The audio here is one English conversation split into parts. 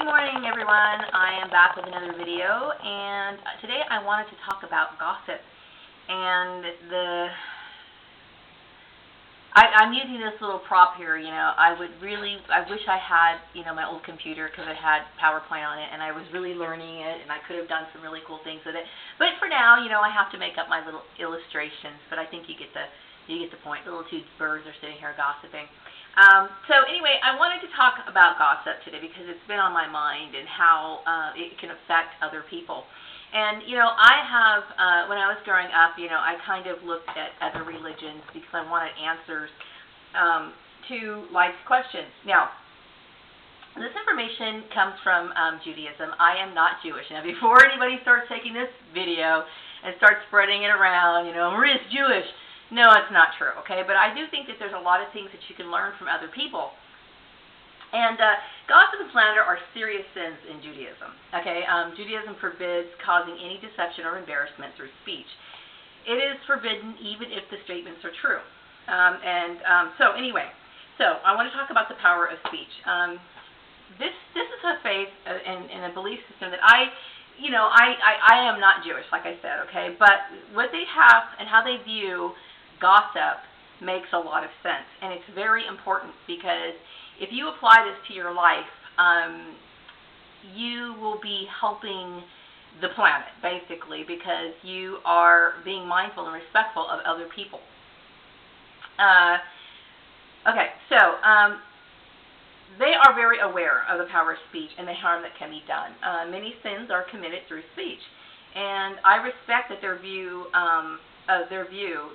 Good morning, everyone. I am back with another video, and today I wanted to talk about gossip. And I'm using this little prop here. I wish I had, my old computer, because it had PowerPoint on it, and I was really learning it, and I could have done some really cool things with it. But for now, I have to make up my little illustrations. But I think you get the point. The little two birds are sitting here gossiping. So anyway, I wanted to talk about gossip today because it's been on my mind and how it can affect other people. And, I have, when I was growing up, I kind of looked at other religions because I wanted answers to life's questions. Now, this information comes from Judaism. I am not Jewish. Now, before anybody starts taking this video and starts spreading it around, Maria's Jewish. No, it's not true, okay? But I do think that there's a lot of things that you can learn from other people. And gossip and slander are serious sins in Judaism, okay? Judaism forbids causing any deception or embarrassment through speech. It is forbidden even if the statements are true. So anyway, I want to talk about the power of speech. This is a faith and a belief system that I am not Jewish, like I said, okay? But what they have and how they view gossip makes a lot of sense, and it's very important because if you apply this to your life, you will be helping the planet, basically, because you are being mindful and respectful of other people. They are very aware of the power of speech and the harm that can be done. Many sins are committed through speech, and I respect that their view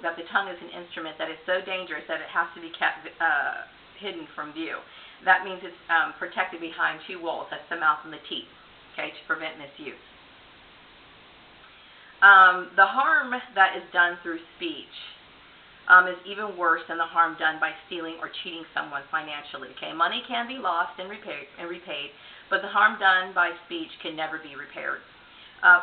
that the tongue is an instrument that is so dangerous that it has to be kept hidden from view. That means it's protected behind two walls. That's the mouth and the teeth, okay, to prevent misuse. The harm that is done through speech is even worse than the harm done by stealing or cheating someone financially. Okay, money can be lost and repaid, but the harm done by speech can never be repaired.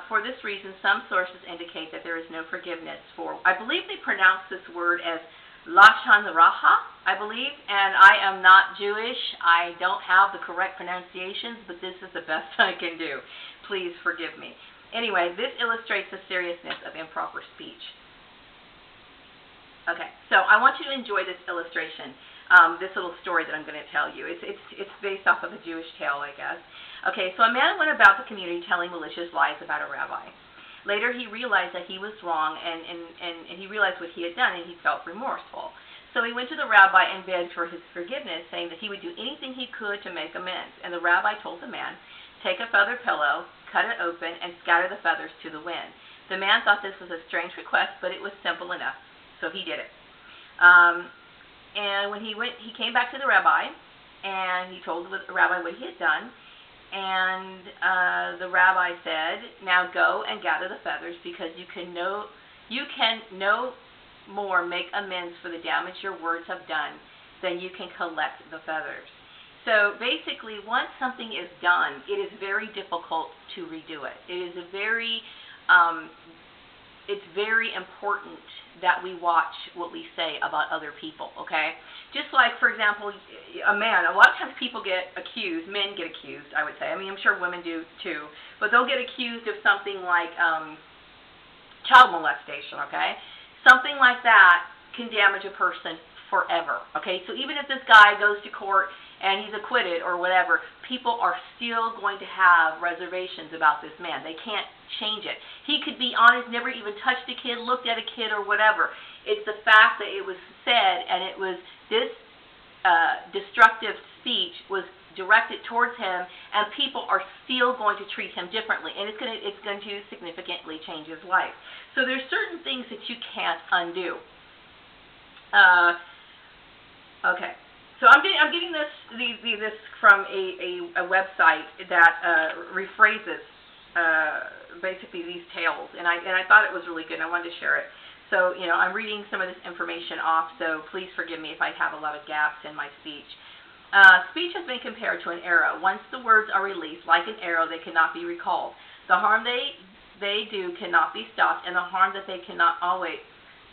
For this reason, some sources indicate that there is no forgiveness for, I believe they pronounce this word as Lashon Raha, I believe, and I am not Jewish. I don't have the correct pronunciations, but this is the best I can do. Please forgive me. Anyway, this illustrates the seriousness of improper speech. Okay, so I want you to enjoy this illustration, this little story that I'm going to tell you. It's based off of a Jewish tale, I guess. Okay, so a man went about the community telling malicious lies about a rabbi. Later, he realized that he was wrong, and he realized what he had done, and he felt remorseful. So he went to the rabbi and begged for his forgiveness, saying that he would do anything he could to make amends. And the rabbi told the man, "Take a feather pillow, cut it open, and scatter the feathers to the wind." The man thought this was a strange request, but it was simple enough, so he did it. And when he came back to the rabbi, and he told the rabbi what he had done. And the rabbi said, "Now go and gather the feathers, because you can no more make amends for the damage your words have done than you can collect the feathers." So basically, once something is done, it is very difficult to redo it. It is it's very important that we watch what we say about other people, okay? Just like, for example, a man, a lot of times people get accused, men get accused, I would say. I mean, I'm sure women do too, but they'll get accused of something like child molestation, okay? Something like that can damage a person forever, okay? So even if this guy goes to court and he's acquitted or whatever, people are still going to have reservations about this man. They can't change it. He could be honest, never even touched a kid, looked at a kid, or whatever. It's the fact that it was said, and it was this destructive speech was directed towards him, and people are still going to treat him differently, and it's going to significantly change his life. So there's certain things that you can't undo. Okay. So I'm getting this from a website that rephrases basically these tales, and I thought it was really good, and I wanted to share it. So, I'm reading some of this information off, so please forgive me if I have a lot of gaps in my speech. Speech has been compared to an arrow. Once the words are released, like an arrow, they cannot be recalled. The harm they do cannot be stopped, and the harm that they cannot always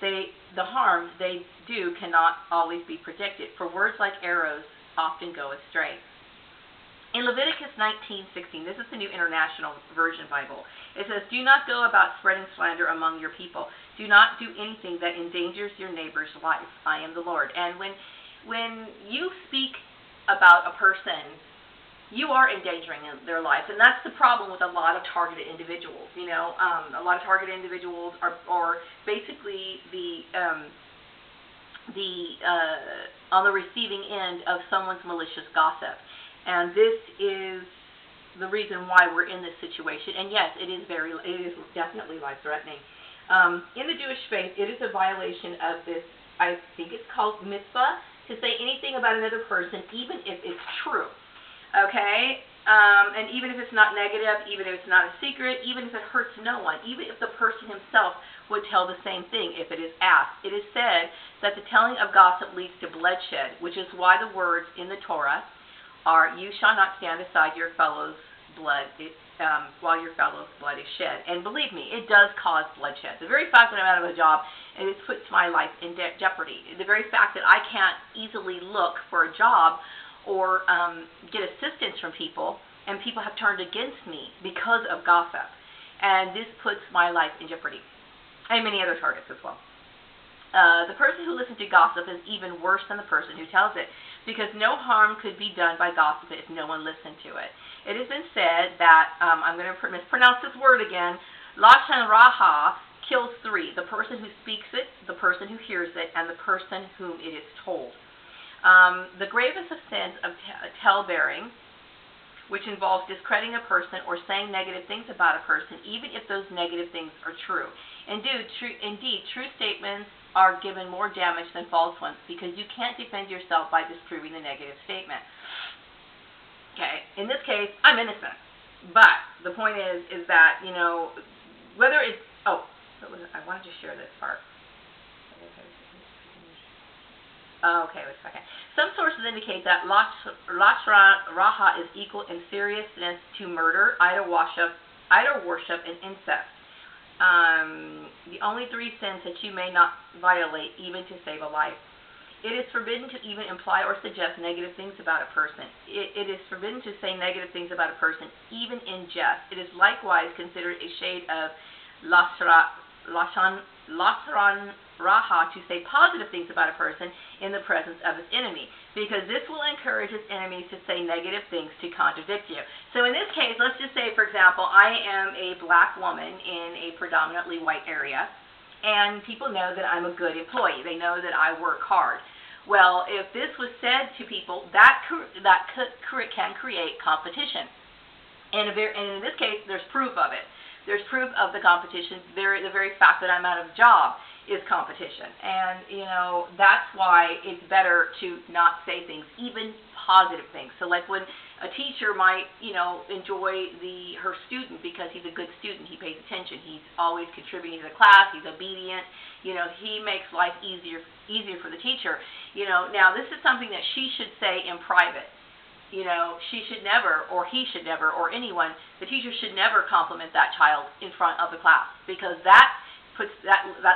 the harm they do cannot always be predicted, for words like arrows often go astray. In Leviticus 19:16, this is the New International Version Bible. It says, "Do not go about spreading slander among your people. Do not do anything that endangers your neighbor's life. I am the Lord." And when you speak about a person, you are endangering their lives, and that's the problem with a lot of targeted individuals. A lot of targeted individuals are basically on the receiving end of someone's malicious gossip. And this is the reason why we're in this situation. And yes, it is definitely life-threatening. In the Jewish faith, it is a violation of this, I think it's called mitzvah, to say anything about another person, even if it's true. Okay? And even if it's not negative, even if it's not a secret, even if it hurts no one, even if the person himself would tell the same thing if it is asked. It is said that the telling of gossip leads to bloodshed, which is why the words in the Torah are, "You shall not stand aside your fellow's blood while your fellow's blood is shed." And believe me, it does cause bloodshed. The very fact that I'm out of a job, and it puts my life in jeopardy. The very fact that I can't easily look for a job or get assistance from people, and people have turned against me because of gossip. And this puts my life in jeopardy. And many other targets as well. The person who listens to gossip is even worse than the person who tells it, because no harm could be done by gossip if no one listened to it. It has been said that, I'm going to mispronounce this word again, Lashon Raha kills three: the person who speaks it, the person who hears it, and the person whom it is told. The gravest of sins of tale-bearing, which involves discrediting a person or saying negative things about a person, even if those negative things are true. Indeed, true statements are given more damage than false ones, because you can't defend yourself by disproving the negative statement. Okay, in this case, I'm innocent. But the point is that, whether it's, I wanted to share this part. Okay, wait a second. Some sources indicate that Lashon Raha is equal in seriousness to murder, idol worship, and incest. The only three sins that you may not violate, even to save a life. It is forbidden to even imply or suggest negative things about a person. It is forbidden to say negative things about a person, even in jest. It is likewise considered a shade of Lashon Raha to say positive things about a person in the presence of his enemy, because this will encourage his enemies to say negative things to contradict you. So in this case, let's just say, for example, I am a black woman in a predominantly white area, and people know that I'm a good employee. They know that I work hard. Well, if this was said to people, that can create competition. And in this case, there's proof of it. There's proof of the competition. The very fact that I'm out of a job is competition. And, that's why it's better to not say things, even positive things. So like when a teacher might, enjoy her student because he's a good student, he pays attention, he's always contributing to the class, he's obedient, he makes life easier for the teacher. Now this is something that she should say in private. She should never, or he should never, or anyone, the teacher should never compliment that child in front of the class, because that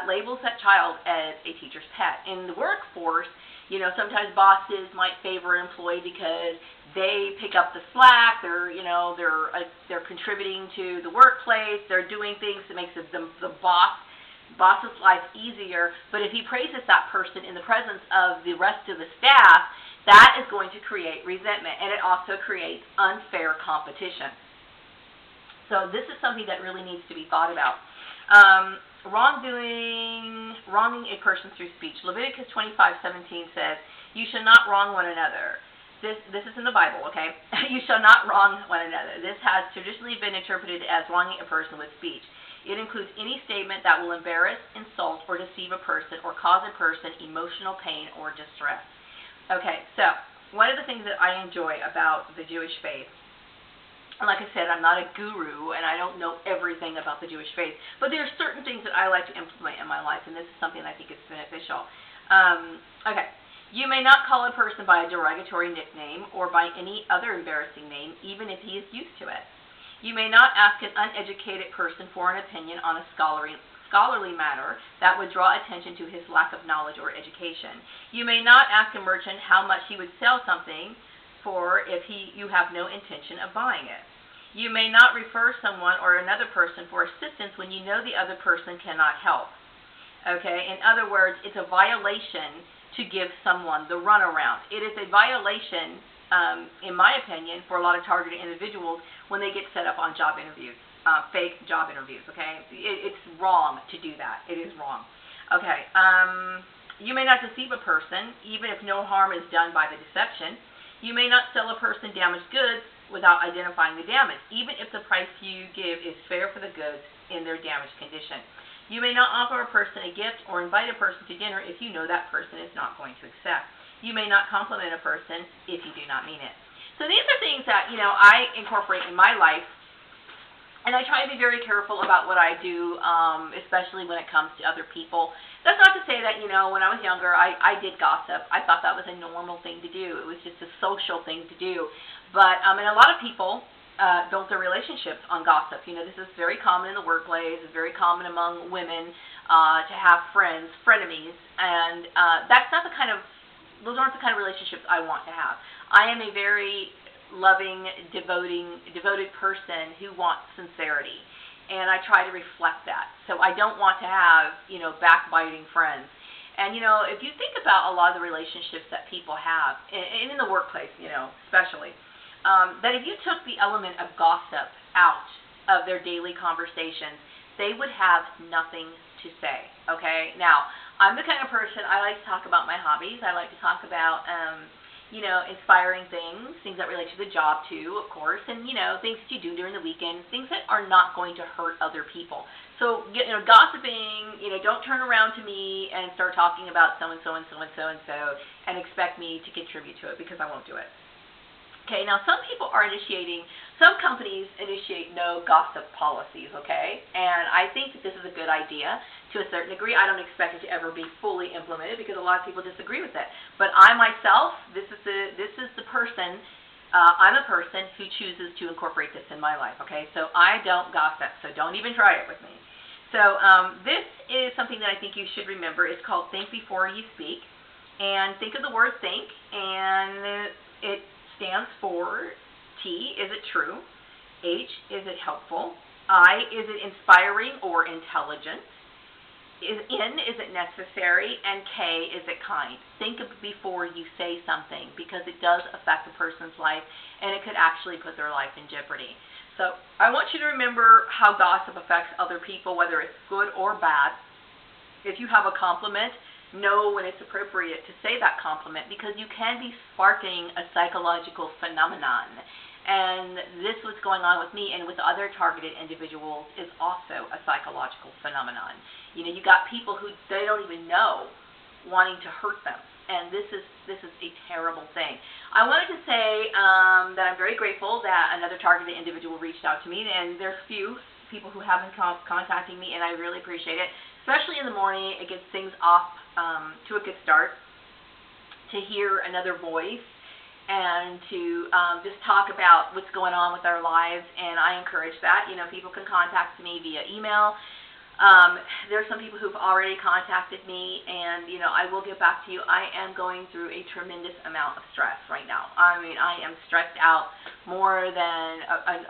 labels that child as a teacher's pet. In the workforce, sometimes bosses might favor an employee because they pick up the slack, they're contributing to the workplace, they're doing things that makes the boss's life easier. But if he praises that person in the presence of the rest of the staff, that is going to create resentment, and it also creates unfair competition. So this is something that really needs to be thought about. Wronging a person through speech. Leviticus 25:17 says, "You shall not wrong one another." This is in the Bible, okay? You shall not wrong one another. This has traditionally been interpreted as wronging a person with speech. It includes any statement that will embarrass, insult, or deceive a person, or cause a person emotional pain or distress. Okay, so one of the things that I enjoy about the Jewish faith, and like I said, I'm not a guru, and I don't know everything about the Jewish faith, but there are certain things that I like to implement in my life, and this is something that I think is beneficial. Okay, you may not call a person by a derogatory nickname or by any other embarrassing name, even if he is used to it. You may not ask an uneducated person for an opinion on a scholarly matter that would draw attention to his lack of knowledge or education. You may not ask a merchant how much he would sell something for if you have no intention of buying it. You may not refer someone or another person for assistance when you know the other person cannot help. Okay? In other words, it's a violation to give someone the runaround. It is a violation, in my opinion, for a lot of targeted individuals when they get set up on job interviews, fake job interviews, okay? It's wrong to do that. It is wrong. Okay, you may not deceive a person, even if no harm is done by the deception. You may not sell a person damaged goods without identifying the damage, even if the price you give is fair for the goods in their damaged condition. You may not offer a person a gift or invite a person to dinner if you know that person is not going to accept. You may not compliment a person if you do not mean it. So these are things that, I incorporate in my life, and I try to be very careful about what I do, especially when it comes to other people. That's not to say that, when I was younger, I did gossip. I thought that was a normal thing to do. It was just a social thing to do. But, and a lot of people built their relationships on gossip. This is very common in the workplace. It's very common among women to have friends, frenemies, and those aren't the kind of relationships I want to have. I am a very loving, devoted person who wants sincerity, and I try to reflect that. So I don't want to have, backbiting friends. And, if you think about a lot of the relationships that people have, and in the workplace, especially, that if you took the element of gossip out of their daily conversations, they would have nothing to say, okay? Now, I'm the kind of person, I like to talk about my hobbies. I like to talk about, inspiring things that relate to the job too, of course, and, things that you do during the weekend, things that are not going to hurt other people. So, gossiping, don't turn around to me and start talking about so-and-so and so-and-so and so and expect me to contribute to it, because I won't do it. Okay, now some companies initiate no gossip policies, okay? And I think that this is a good idea to a certain degree. I don't expect it to ever be fully implemented because a lot of people disagree with it. But I myself, I'm a person who chooses to incorporate this in my life, okay? So I don't gossip, so don't even try it with me. So this is something that I think you should remember. It's called Think Before You Speak. And think of the word think, and it stands for T, is it true? H, is it helpful? I, is it inspiring or intelligent? N, is it necessary? And K, is it kind? Think of before you say something, because it does affect a person's life, and it could actually put their life in jeopardy. So I want you to remember how gossip affects other people, whether it's good or bad. If you have a compliment, know when it's appropriate to say that compliment, because you can be sparking a psychological phenomenon. And this what's going on with me and with other targeted individuals is also a psychological phenomenon. You got people who they don't even know wanting to hurt them, and this is a terrible thing. I wanted to say that I'm very grateful that another targeted individual reached out to me, and there's few people who have been contacting me, and I really appreciate it. Especially in the morning, it gets things off to a good start, to hear another voice and to just talk about what's going on with our lives, and I encourage that. People can contact me via email. There's some people who've already contacted me, and, I will get back to you. I am going through a tremendous amount of stress right now. I mean, I am stressed out more than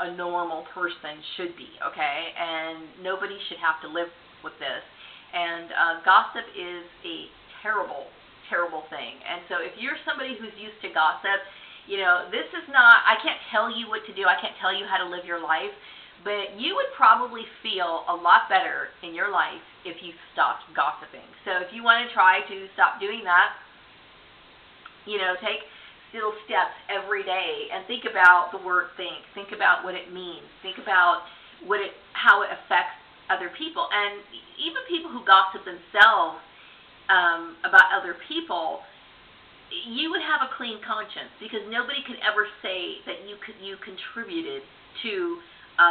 a normal person should be, okay? And nobody should have to live with this. And gossip is a terrible, terrible thing. And so if you're somebody who's used to gossip, this is not, I can't tell you what to do. I can't tell you how to live your life. But you would probably feel a lot better in your life if you stopped gossiping. So if you want to try to stop doing that, take little steps every day and think about the word think. Think about what it means. Think about how it affects other people. And even people who gossip themselves about other people, you would have a clean conscience, because nobody could ever say that you contributed to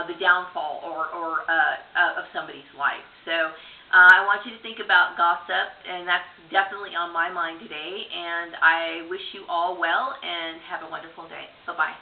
the downfall or of somebody's life. So I want you to think about gossip, and that's definitely on my mind today. And I wish you all well, and have a wonderful day. Bye-bye.